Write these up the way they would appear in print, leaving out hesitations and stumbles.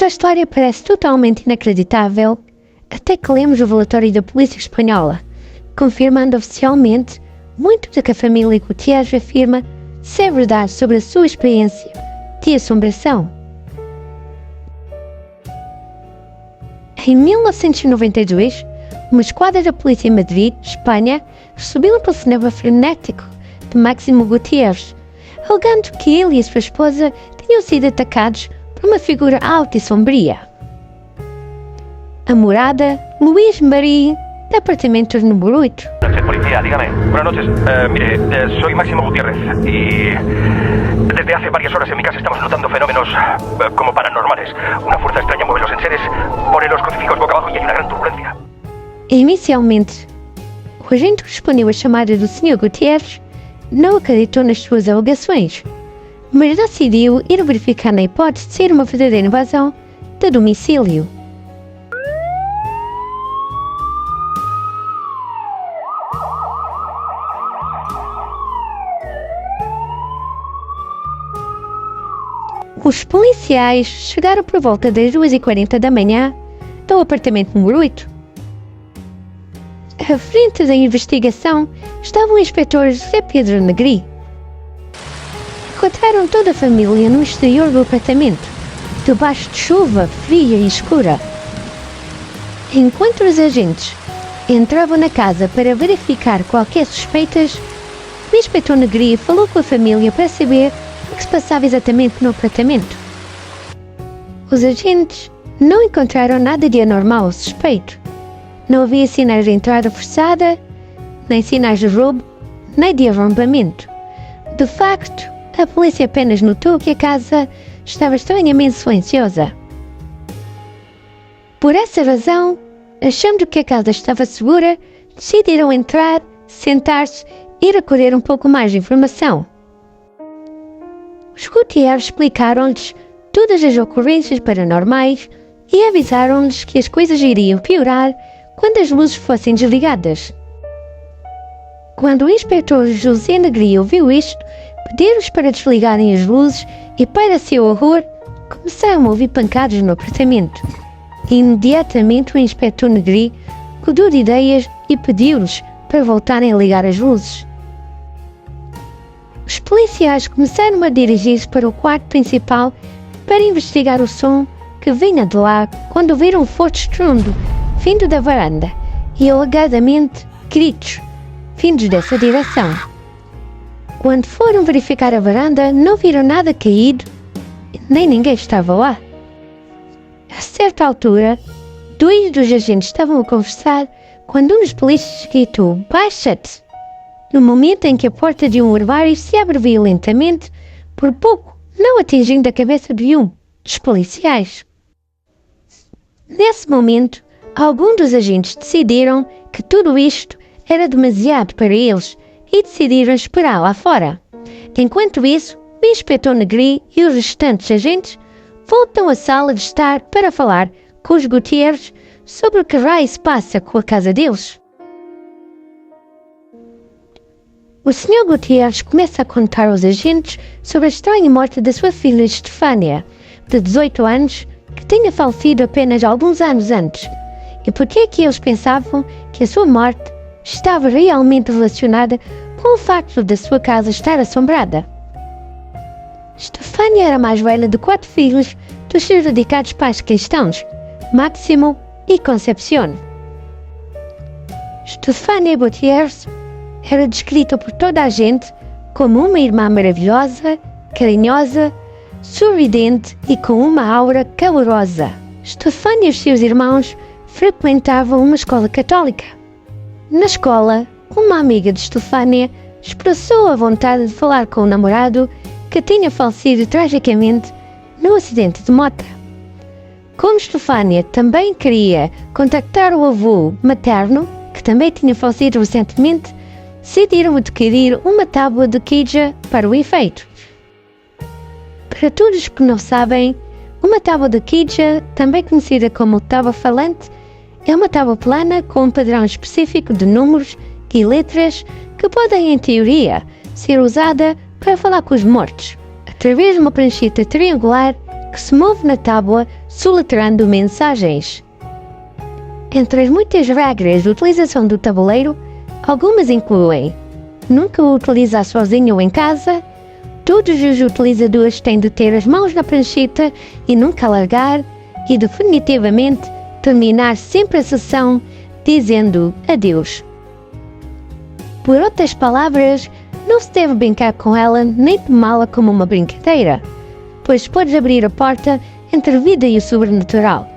Esta história parece totalmente inacreditável, até que lemos o relatório da polícia espanhola, confirmando oficialmente muito do que a família Gutiérrez afirma ser verdade sobre a sua experiência de assombração. Em 1992, uma esquadra da polícia em Madrid, Espanha, recebeu um telefonema frenético de Máximo Gutiérrez, alegando que ele e a sua esposa tinham sido atacados por uma figura alta e sombria. A morada, Luís Marín, de apartamento número 8. Policía, dígame. Buenas noches. Mire, soy Máximo Gutiérrez y desde hace varias horas en mi casa estamos notando fenómenos como paranormales. Una fuerza extraña mueve los enseres, pone los crucifijos boca abajo y hay una gran turbulencia. Inicialmente, o agente que respondeu a chamada do Sr. Gutiérrez não acreditou nas suas alegações, mas decidiu ir verificar na hipótese de ser uma verdadeira invasão de domicílio. Os policiais chegaram por volta das 2h40 da manhã do apartamento número 8. À frente da investigação estava o inspetor José Pedro Negri. Encontraram toda a família no exterior do apartamento, debaixo de chuva fria e escura. Enquanto os agentes entravam na casa para verificar qualquer suspeitas, o inspetor Negri falou com a família para saber o que se passava exatamente no apartamento. Os agentes não encontraram nada de anormal ou suspeito. Não havia sinais de entrada forçada, nem sinais de roubo, nem de arrombamento. De facto, a polícia apenas notou que a casa estava estranhamente silenciosa. Por essa razão, achando que a casa estava segura, decidiram entrar, sentar-se e recolher um pouco mais de informação. Os Gutiérrez explicaram-lhes todas as ocorrências paranormais e avisaram-lhes que as coisas iriam piorar quando as luzes fossem desligadas. Quando o inspetor José Negri ouviu isto, pediu-lhes para desligarem as luzes e, para seu horror, começaram a ouvir pancadas no apartamento. Imediatamente o inspetor Negri mudou de ideias e pediu-lhes para voltarem a ligar as luzes. Os policiais começaram a dirigir-se para o quarto principal para investigar o som que vinha de lá quando ouviram um forte estrondo vindo da varanda e, alegadamente, gritos vindos dessa direção. Quando foram verificar a varanda, não viram nada caído, nem ninguém estava lá. A certa altura, dois dos agentes estavam a conversar quando um dos polícias gritou: "Baixa-te!" No momento em que a porta de um armário se abre violentamente, por pouco não atingindo a cabeça de um dos policiais. Nesse momento, alguns dos agentes decidiram que tudo isto era demasiado para eles e decidiram esperar lá fora. Enquanto isso, o inspetor Negri e os restantes agentes voltam à sala de estar para falar com os Gutiérrez sobre o que raio se passa com a casa deles. O Sr. Gutiérrez começa a contar aos agentes sobre a estranha morte da sua filha Estefânia, de 18 anos, que tinha falecido apenas alguns anos antes, e porque é que eles pensavam que a sua morte estava realmente relacionada com o facto da sua casa estar assombrada. Estefânia era a mais velha de 4 filhos dos seus dedicados pais cristãos, Máximo e Concepción. Estefânia Gutiérrez era descrita por toda a gente como uma irmã maravilhosa, carinhosa, sorridente e com uma aura calorosa. Estefânia e os seus irmãos frequentavam uma escola católica. Na escola, uma amiga de Estefânia expressou a vontade de falar com o namorado que tinha falecido tragicamente num acidente de moto. Como Estefânia também queria contactar o avô materno, que também tinha falecido recentemente, decidiram adquirir uma tábua de Ouija para o efeito. Para todos que não sabem, uma tábua de Ouija, também conhecida como tábua falante, é uma tábua plana com um padrão específico de números e letras que podem, em teoria, ser usada para falar com os mortos. Através de uma prancheta triangular que se move na tábua soletrando mensagens. Entre as muitas regras de utilização do tabuleiro, algumas incluem: nunca o utilizar sozinho em casa, todos os utilizadores têm de ter as mãos na prancheta e nunca largar, e definitivamente terminar sempre a sessão dizendo adeus. Por outras palavras, não se deve brincar com ela nem tomá-la como uma brincadeira, pois podes abrir a porta entre a vida e o sobrenatural.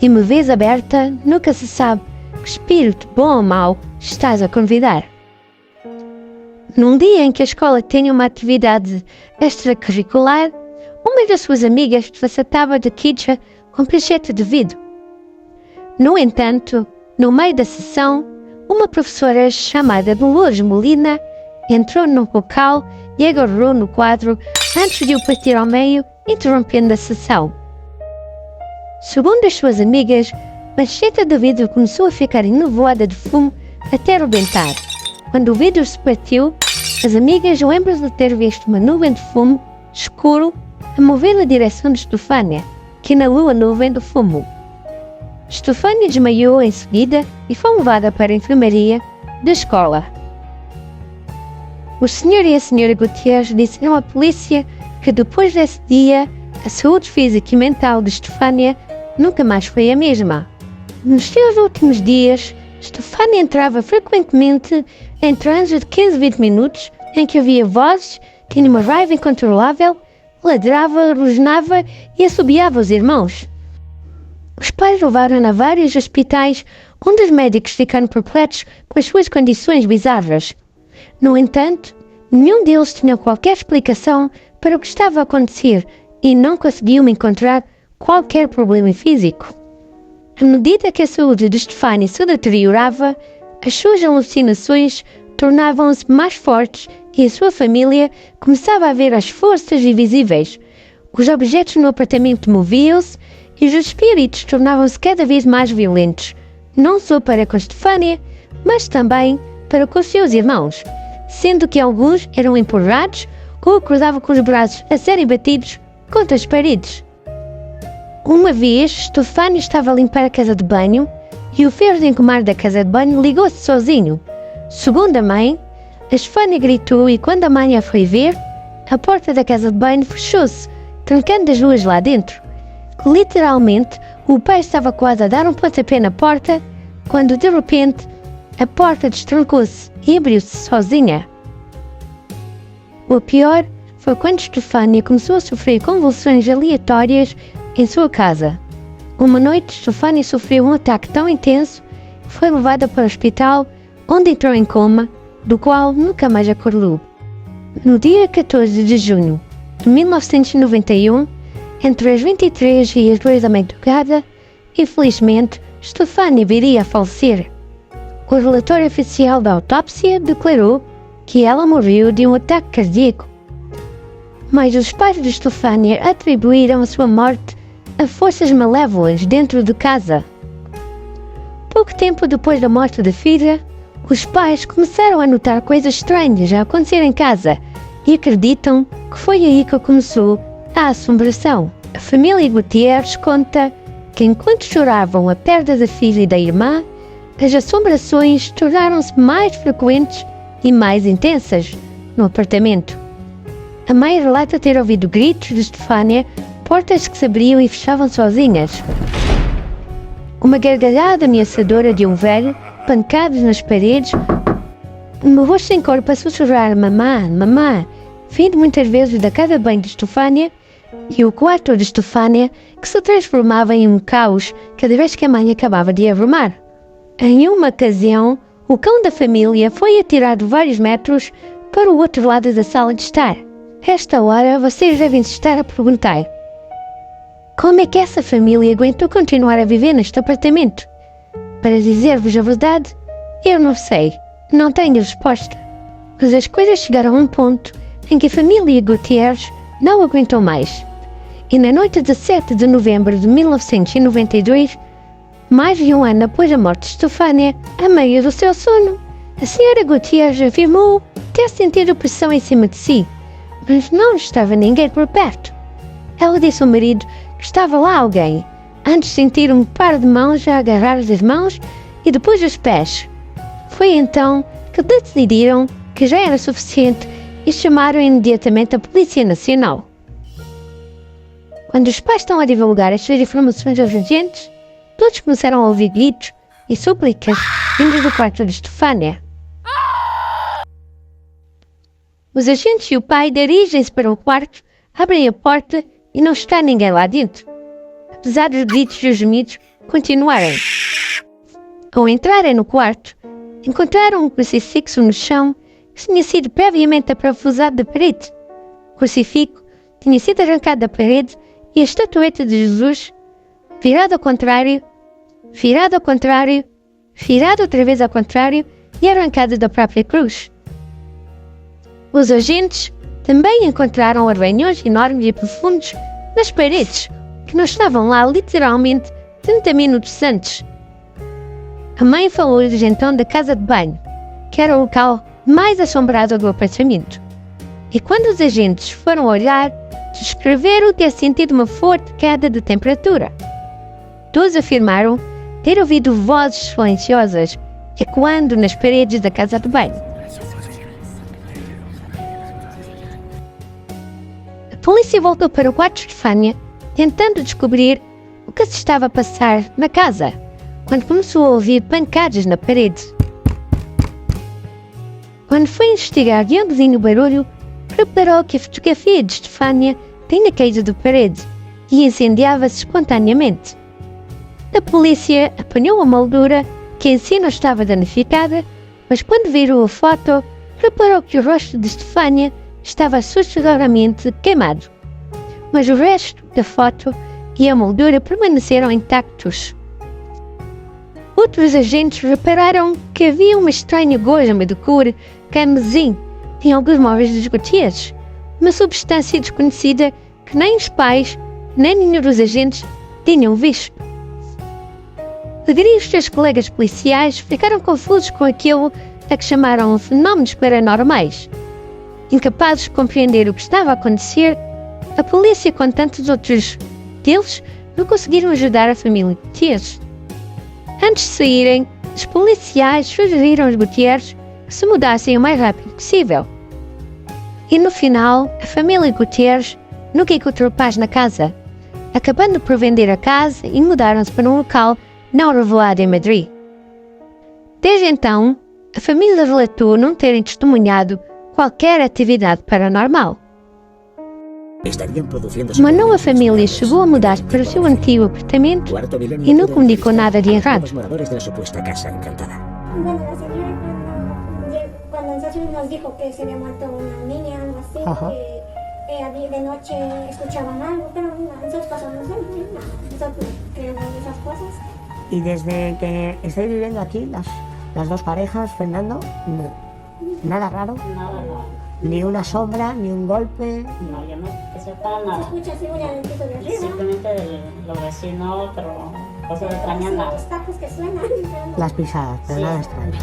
E uma vez aberta, nunca se sabe que espírito bom ou mau estás a convidar. Num dia em que a escola tinha uma atividade extracurricular, uma das suas amigas desatava de queixa com prancheta de vidro. No entanto, no meio da sessão, uma professora chamada Dolores Molina entrou no local e agarrou no quadro antes de o partir ao meio, interrompendo a sessão. Segundo as suas amigas, a prancheta de vidro começou a ficar enevoada de fumo até arrebentar. Quando o vidro se partiu, as amigas lembram-se de ter visto uma nuvem de fumo escuro a mover na direção de Estefânia, que inalou a nuvem de fumo. Estefânia desmaiou em seguida e foi levada para a enfermaria da escola. O senhor e a senhora Gutierrez disseram à polícia que depois desse dia, a saúde física e mental de Estefânia nunca mais foi a mesma. Nos seus últimos dias, Estefânia entrava frequentemente em transes de 15 a 20 minutos em que havia vozes, tinha uma raiva incontrolável, ladrava, rosnava e assobiava os irmãos. Os pais levaram-na a vários hospitais, onde os médicos ficaram perplexos com as suas condições bizarras. No entanto, nenhum deles tinha qualquer explicação para o que estava a acontecer e não conseguiam encontrar qualquer problema físico. À medida que a saúde de Estefânia se deteriorava, as suas alucinações tornavam-se mais fortes e a sua família começava a ver as forças invisíveis. Os objetos no apartamento moviam-se e os espíritos tornavam-se cada vez mais violentos, não só para com Estefânia, mas também para com os seus irmãos, sendo que alguns eram empurrados ou acordavam com os braços a serem batidos contra as paredes. Uma vez, Estefânia estava a limpar a casa de banho e o ferro de engomar da casa de banho ligou-se sozinho. Segundo a mãe, a Estefânia gritou e quando a mãe a foi ver, a porta da casa de banho fechou-se, trancando as duas lá dentro. Literalmente, o pai estava quase a dar um pontapé na porta, quando de repente, a porta destrancou-se e abriu-se sozinha. O pior foi quando Estefânia começou a sofrer convulsões aleatórias em sua casa. Uma noite, Estefânia sofreu um ataque tão intenso que foi levada para o hospital, onde entrou em coma, do qual nunca mais acordou. No dia 14 de junho de 1991, entre as 23 e as 2 da madrugada, infelizmente, Estefânia viria a falecer. O relatório oficial da autópsia declarou que ela morreu de um ataque cardíaco. Mas os pais de Estefânia atribuíram a sua morte a forças malévolas dentro de casa. Pouco tempo depois da morte da filha, os pais começaram a notar coisas estranhas a acontecer em casa e acreditam que foi aí que começou a assombração. A família Gutierrez conta que enquanto choravam a perda da filha e da irmã, as assombrações tornaram-se mais frequentes e mais intensas no apartamento. A mãe relata ter ouvido gritos de Estefânia, portas que se abriam e fechavam sozinhas. Uma gargalhada ameaçadora de um velho, pancadas nas paredes, uma voz sem corpo a sussurrar mamã, mamã, vindo muitas vezes da casa de banho de Estefânia, e o quarto de Estefânia, que se transformava em um caos cada vez que a mãe acabava de arrumar. Em uma ocasião, o cão da família foi atirado vários metros para o outro lado da sala de estar. Esta hora, vocês devem se estar a perguntar: como é que essa família aguentou continuar a viver neste apartamento? Para dizer-vos a verdade, eu não sei, não tenho resposta. Mas as coisas chegaram a um ponto em que a família Gutierrez não aguentou mais. E na noite de 7 de novembro de 1992, mais de um ano após a morte de Estefânia, a meio do seu sono, a senhora Gutierrez afirmou ter sentido pressão em cima de si, mas não estava ninguém por perto. ela disse ao marido que estava lá alguém, antes de sentir um par de mãos a agarrar as mãos e depois os pés. Foi então que decidiram que já era suficiente e chamaram imediatamente a Polícia Nacional. Quando os pais estão a divulgar estas informações aos agentes, todos começaram a ouvir gritos e súplicas vindos do quarto de Stefania. Os agentes e o pai dirigem-se para o quarto, abrem a porta e não está ninguém lá dentro, apesar dos gritos e os gemidos continuarem. Ao entrarem no quarto, encontraram um crucifixo no chão que tinha sido previamente aparafusado da parede. O crucifixo tinha sido arrancado da parede e a estatueta de Jesus, virado ao contrário, virado outra vez ao contrário e arrancado da própria cruz. Os agentes também encontraram arranhões enormes e profundos nas paredes, que não estavam lá literalmente 30 minutos antes. A mãe falou-lhes então da casa de banho, que era o local mais assombrado do apartamento. E quando os agentes foram olhar, descreveram ter sentido uma forte queda de temperatura. Todos afirmaram ter ouvido vozes silenciosas ecoando nas paredes da casa de banho. A polícia voltou para o quarto de Stefania, tentando descobrir o que se estava a passar na casa, quando começou a ouvir pancadas na parede. Quando foi investigar de onde vinha o barulho, reparou que a fotografia de Stefania tinha caído da parede e incendiava-se espontaneamente. A polícia apanhou a moldura, que em si não estava danificada, mas quando viram a foto, reparou que o rosto de Stefania estava assustadoramente queimado. Mas o resto da foto e a moldura permaneceram intactos. Outros agentes repararam que havia uma estranha gosma de cor carmesim em alguns móveis dos Gutierrez, uma substância desconhecida que nem os pais, nem nenhum dos agentes tinham visto. Pedro e os seus colegas policiais ficaram confusos com aquilo a que chamaram fenómenos paranormais. Incapazes de compreender o que estava a acontecer, a polícia, com tantos outros deles, não conseguiram ajudar a família Gutierrez. Antes de saírem, os policiais sugeriram aos Gutierrez que se mudassem o mais rápido possível. E no final, a família Gutierrez nunca encontrou paz na casa, acabando por vender a casa e mudaram-se para um local não revelado em Madrid. Desde então, a família relatou não terem testemunhado qualquer atividade paranormal. Uma nova família chegou a mudar para o seu antigo apartamento e não comunicou nada de errado. Bueno, la señora cuando nosotros nos dijo que se había muerto una niña, algo así, que de noche escuchaban algo, pero nosotros pasamos nosotros creemos en esas cosas. Y desde que estoy viviendo aquí, las dos parejas, Fernando, nada raro. Nada, no. Ni una sombra, ni un golpe. No, yo no, que sepa nada. Se escucha así muy en el piso de arriba. Simplemente los vecinos, pero cosas extrañas nada. Los tacos que suenan. Las pisadas, pero Sí. nada extraño.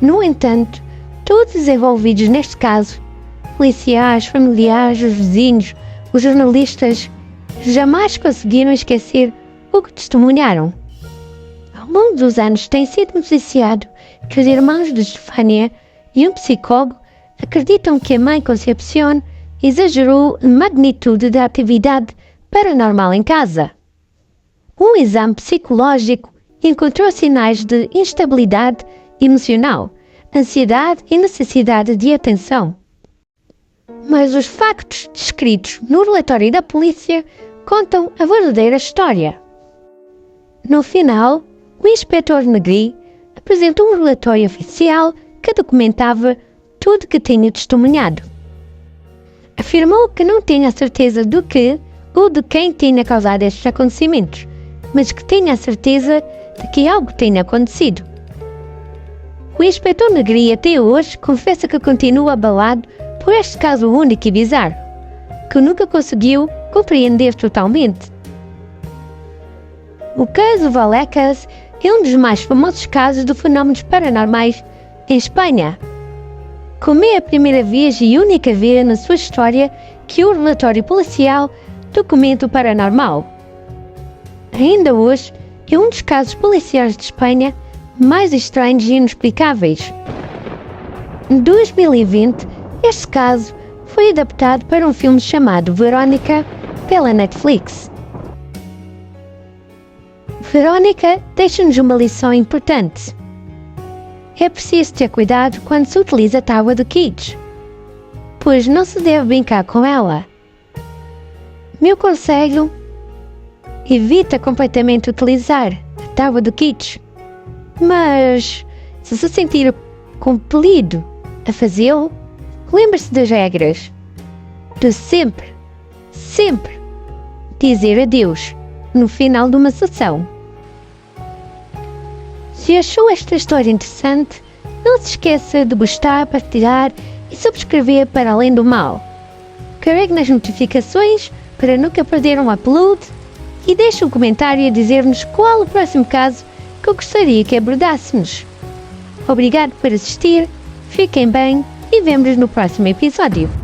No entanto, todos os envolvidos neste caso, policiais, familiares, os vizinhos, os jornalistas, jamais conseguiram esquecer o que testemunharam. Ao longo dos anos tem sido noticiado que os irmãos de Stefania e um psicólogo acreditam que a mãe Concepción exagerou a magnitude da atividade paranormal em casa. Um exame psicológico encontrou sinais de instabilidade emocional, ansiedade e necessidade de atenção. Mas os factos descritos no relatório da polícia contam a verdadeira história. No final, o inspetor Negri apresentou um relatório oficial que documentava tudo que tinha testemunhado. Afirmou que não tinha certeza do que ou de quem tinha causado estes acontecimentos, mas que tinha a certeza de que algo tinha acontecido. O inspetor Negri até hoje confessa que continua abalado por este caso único e bizarro, que nunca conseguiu compreender totalmente. O caso Vallecas é um dos mais famosos casos de fenómenos paranormais em Espanha. Como é a primeira vez e única vez na sua história que o relatório policial documenta o paranormal. Ainda hoje, é um dos casos policiais de Espanha mais estranhos e inexplicáveis. Em 2020, este caso foi adaptado para um filme chamado Verónica pela Netflix. Verónica deixa-nos uma lição importante. É preciso ter cuidado quando se utiliza a tábua do Quiche, pois não se deve brincar com ela. Meu conselho: evita completamente utilizar a tábua do Quiche, mas se se sentir compelido a fazê-lo, lembre-se das regras, de sempre dizer adeus no final de uma sessão. Se achou esta história interessante, não se esqueça de gostar, partilhar e subscrever para Além do Mal. Carregue nas notificações para nunca perder um upload e deixe um comentário a dizer-nos qual o próximo caso que eu gostaria que abordássemos. Obrigado por assistir, fiquem bem e vemo-nos no próximo episódio.